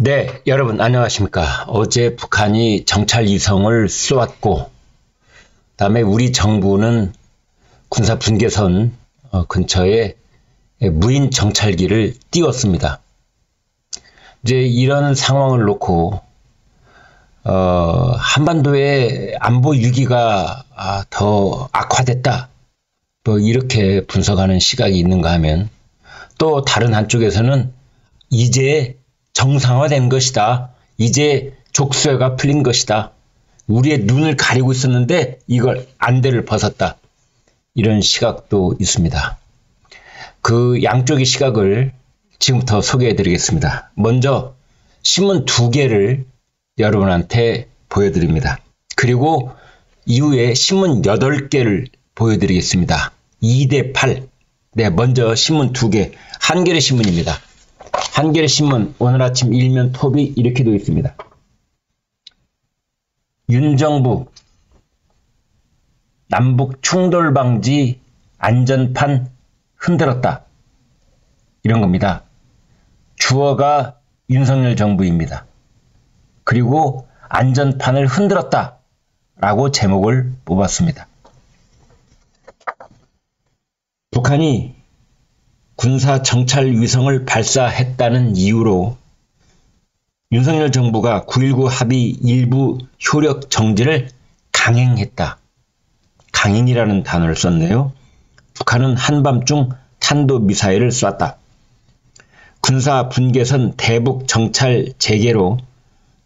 네, 여러분 안녕하십니까. 어제 북한이 정찰 위성을 쏘았고, 다음에 우리 정부는 군사 분계선 근처에 무인 정찰기를 띄웠습니다. 이제 이런 상황을 놓고 한반도의 안보 위기가 더 악화됐다, 뭐 이렇게 분석하는 시각이 있는가 하면, 또 다른 한쪽에서는 이제 정상화된 것이다. 이제 족쇄가 풀린 것이다. 우리의 눈을 가리고 있었는데 이걸 안대를 벗었다. 이런 시각도 있습니다. 그 양쪽의 시각을 지금부터 소개해 드리겠습니다. 먼저 신문 2개를 여러분한테 보여드립니다. 그리고 이후에 신문 8개를 보여드리겠습니다. 2대8. 네, 먼저 신문 2개. 한겨레 신문입니다. 한겨레 신문 오늘 아침 일면 톱이 이렇게 되어 있습니다. 윤 정부 남북 충돌 방지 안전판 흔들었다. 이런 겁니다. 주어가 윤석열 정부입니다. 그리고 안전판을 흔들었다 라고 제목을 뽑았습니다. 북한이 군사 정찰 위성을 발사했다는 이유로 윤석열 정부가 9.19 합의 일부 효력 정지를 강행했다. 강행이라는 단어를 썼네요. 북한은 한밤중 탄도미사일을 쐈다. 군사 분계선 대북 정찰 재개로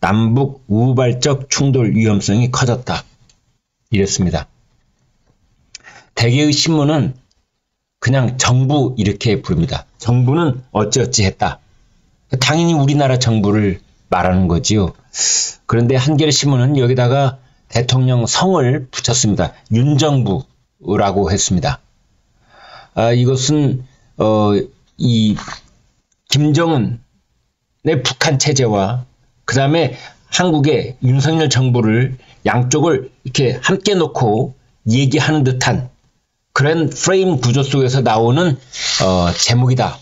남북 우발적 충돌 위험성이 커졌다. 이랬습니다. 대개의 신문은 그냥 정부 이렇게 부릅니다. 정부는 어찌어찌 했다. 당연히 우리나라 정부를 말하는 거지요. 그런데 한겨레 신문은 여기다가 대통령 성을 붙였습니다. 윤정부라고 했습니다. 이것은 이 김정은의 북한 체제와 그 다음에 한국의 윤석열 정부를 양쪽을 이렇게 함께 놓고 얘기하는 듯한 그런 프레임 구조 속에서 나오는 제목이다.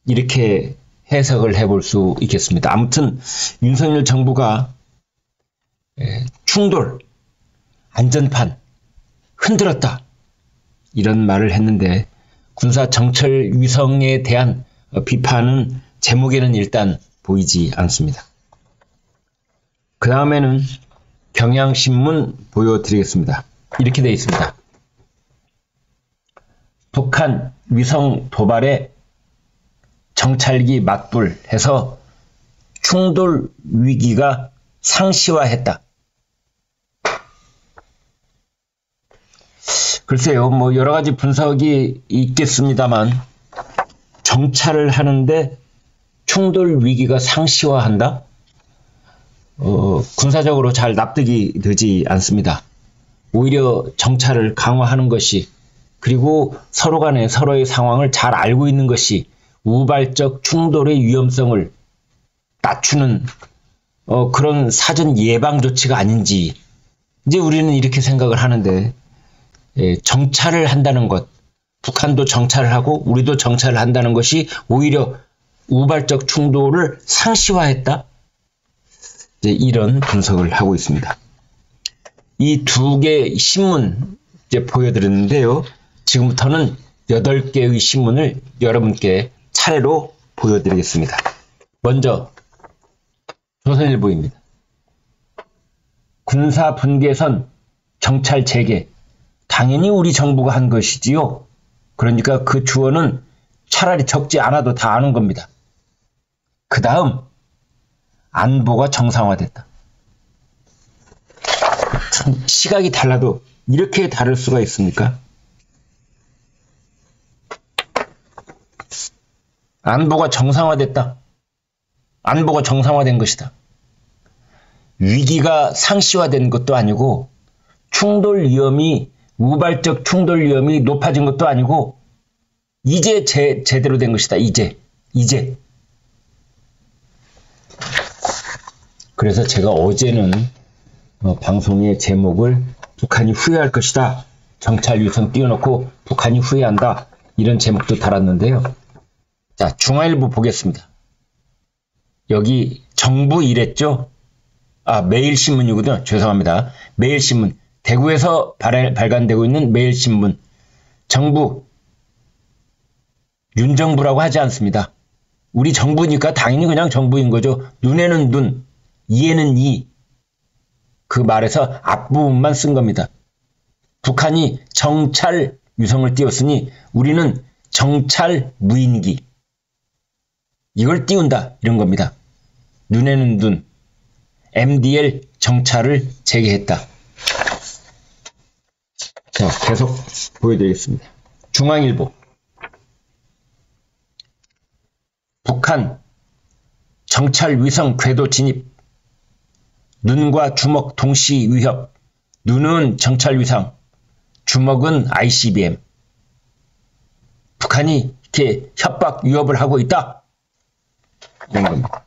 이렇게 해석을 해볼 수 있겠습니다. 아무튼 윤석열 정부가 충돌, 안전판 흔들었다. 이런 말을 했는데 군사 정찰 위성에 대한 비판은 제목에는 일단 보이지 않습니다. 그 다음에는 경향신문 보여드리겠습니다. 이렇게 되어 있습니다. 북한 위성 도발에 정찰기 맞불해서 충돌 위기가 상시화했다. 글쎄요, 뭐 여러 가지 분석이 있겠습니다만 정찰을 하는데 충돌 위기가 상시화한다? 군사적으로 잘 납득이 되지 않습니다. 오히려 정찰을 강화하는 것이, 그리고 서로 간에 서로의 상황을 잘 알고 있는 것이 우발적 충돌의 위험성을 낮추는 그런 사전 예방 조치가 아닌지, 이제 우리는 이렇게 생각을 하는데, 정찰을 한다는 것, 북한도 정찰을 하고 우리도 정찰을 한다는 것이 오히려 우발적 충돌을 상시화했다? 이제 이런 분석을 하고 있습니다. 이 2개 신문 이제 보여드렸는데요. 지금부터는 8개의 신문을 여러분께 차례로 보여드리겠습니다. 먼저 조선일보입니다. 군사 분계선 정찰 재개, 당연히 우리 정부가 한 것이지요. 그러니까 그 주어는 차라리 적지 않아도 다 아는 겁니다. 그 다음 안보가 정상화됐다. 참 시각이 달라도 이렇게 다를 수가 있습니까? 안보가 정상화됐다. 안보가 정상화된 것이다. 위기가 상시화된 것도 아니고 충돌 위험이, 우발적 충돌 위험이 높아진 것도 아니고 이제 제대로 된 것이다. 이제. 그래서 제가 어제는 방송의 제목을 북한이 후회할 것이다. 정찰 위성 띄워놓고 북한이 후회한다. 이런 제목도 달았는데요. 자, 중앙일보 보겠습니다. 여기 정부 이랬죠? 매일신문이거든요. 죄송합니다. 매일신문. 대구에서 발간되고 있는 매일신문. 정부, 윤정부라고 하지 않습니다. 우리 정부니까 당연히 그냥 정부인 거죠. 눈에는 눈, 이에는 이. 그 말에서 앞부분만 쓴 겁니다. 북한이 정찰 위성을 띄웠으니 우리는 정찰 무인기. 이걸 띄운다. 이런 겁니다. 눈에는 눈. MDL 정찰을 재개했다. 자, 계속 보여드리겠습니다. 중앙일보. 북한 정찰 위성 궤도 진입. 눈과 주먹 동시 위협. 눈은 정찰 위성, 주먹은 ICBM. 북한이 이렇게 협박 위협을 하고 있다. 이런 겁니다.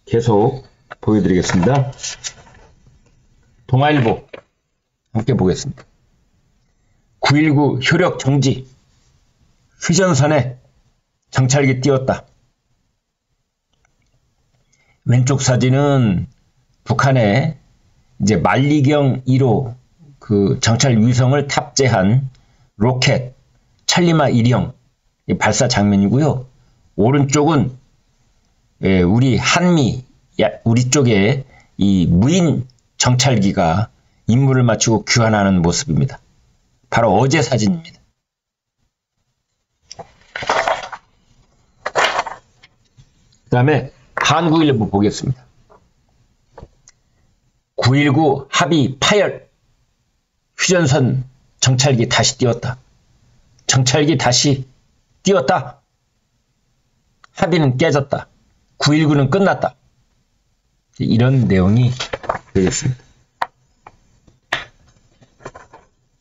계속 보여드리겠습니다. 동아일보 함께 보겠습니다. 9.19 효력 정지. 휴전선에 정찰기 띄웠다. 왼쪽 사진은 북한의 이제 만리경 1호 그 정찰 위성을 탑재한 로켓 찰리마 1형 발사 장면이고요. 오른쪽은 우리 한미, 우리 쪽에 이 무인 정찰기가 임무를 마치고 귀환하는 모습입니다. 바로 어제 사진입니다. 그 다음에 한국일보 보겠습니다. 9.19 합의 파열. 휴전선 정찰기 다시 띄웠다. 정찰기 다시 띄웠다. 합의는 깨졌다. 9.19는 끝났다. 이런 내용이 되겠습니다.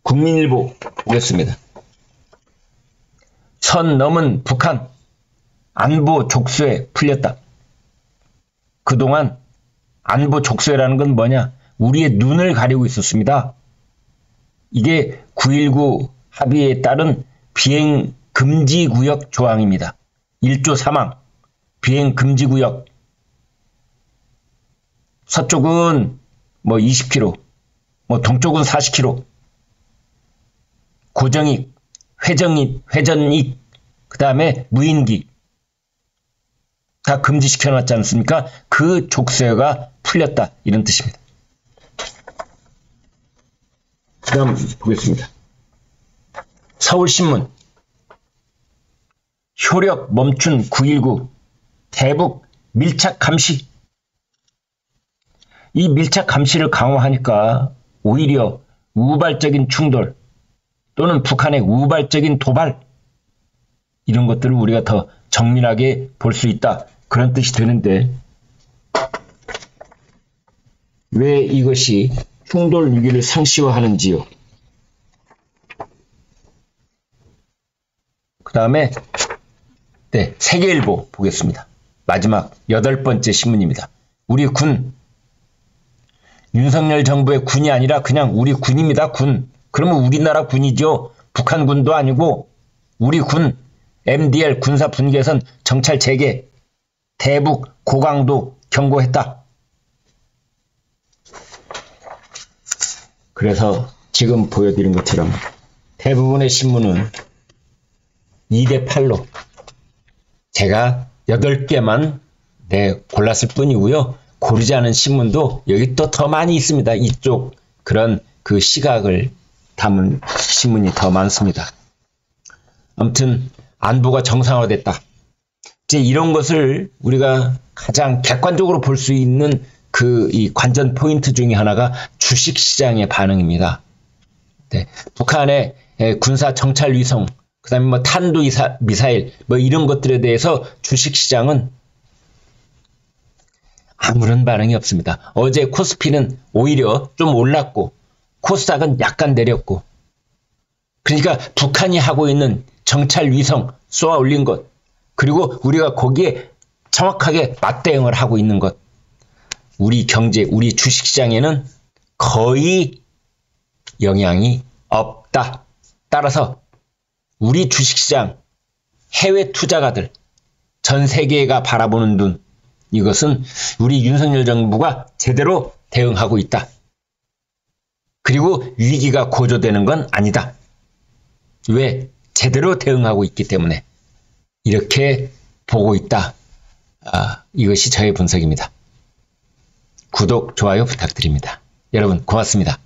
국민일보 보겠습니다. 선 넘은 북한 안보 족쇄 풀렸다. 그동안 안보 족쇄라는 건 뭐냐? 우리의 눈을 가리고 있었습니다. 이게 9.19 합의에 따른 비행 금지 구역 조항입니다. 1조 3항 비행 금지 구역. 서쪽은 뭐 20km, 뭐 동쪽은 40km. 고정익, 회전익, 그 다음에 무인기. 다 금지시켜놨지 않습니까? 그 족쇄가 풀렸다. 이런 뜻입니다. 그 다음 보겠습니다. 서울신문. 효력 멈춘 9.19 대북 밀착 감시. 이 밀착 감시를 강화하니까 오히려 우발적인 충돌 또는 북한의 우발적인 도발 이런 것들을 우리가 더 정밀하게 볼 수 있다. 그런 뜻이 되는데 왜 이것이 충돌 위기를 상시화하는지요. 그 다음에 세계일보 보겠습니다. 마지막 8번째 신문입니다. 우리 군. 윤석열 정부의 군이 아니라 그냥 우리 군입니다. 군. 그러면 우리나라 군이죠. 북한 군도 아니고 우리 군. MDL 군사 분계선 정찰 재개. 대북 고강도 경고했다. 그래서 지금 보여드린 것처럼 대부분의 신문은 2대8로 제가 8개만 골랐을 뿐이고요. 고르지 않은 신문도 여기 또 더 많이 있습니다. 이쪽 그런 그 시각을 담은 신문이 더 많습니다. 아무튼 안보가 정상화됐다. 이제 이런 것을 우리가 가장 객관적으로 볼 수 있는 이 관전 포인트 중에 하나가 주식시장의 반응입니다. 북한의 군사 정찰 위성, 그 다음에 뭐 탄도 미사일, 뭐 이런 것들에 대해서 주식시장은 아무런 반응이 없습니다. 어제 코스피는 오히려 좀 올랐고, 코스닥은 약간 내렸고, 그러니까 북한이 하고 있는 정찰 위성 쏘아 올린 것, 그리고 우리가 거기에 정확하게 맞대응을 하고 있는 것, 우리 경제, 우리 주식시장에는 거의 영향이 없다. 따라서 우리 주식시장, 해외 투자가들, 전 세계가 바라보는 눈, 이것은 우리 윤석열 정부가 제대로 대응하고 있다. 그리고 위기가 고조되는 건 아니다. 왜? 제대로 대응하고 있기 때문에 이렇게 보고 있다. 이것이 저의 분석입니다. 구독, 좋아요 부탁드립니다. 여러분 고맙습니다.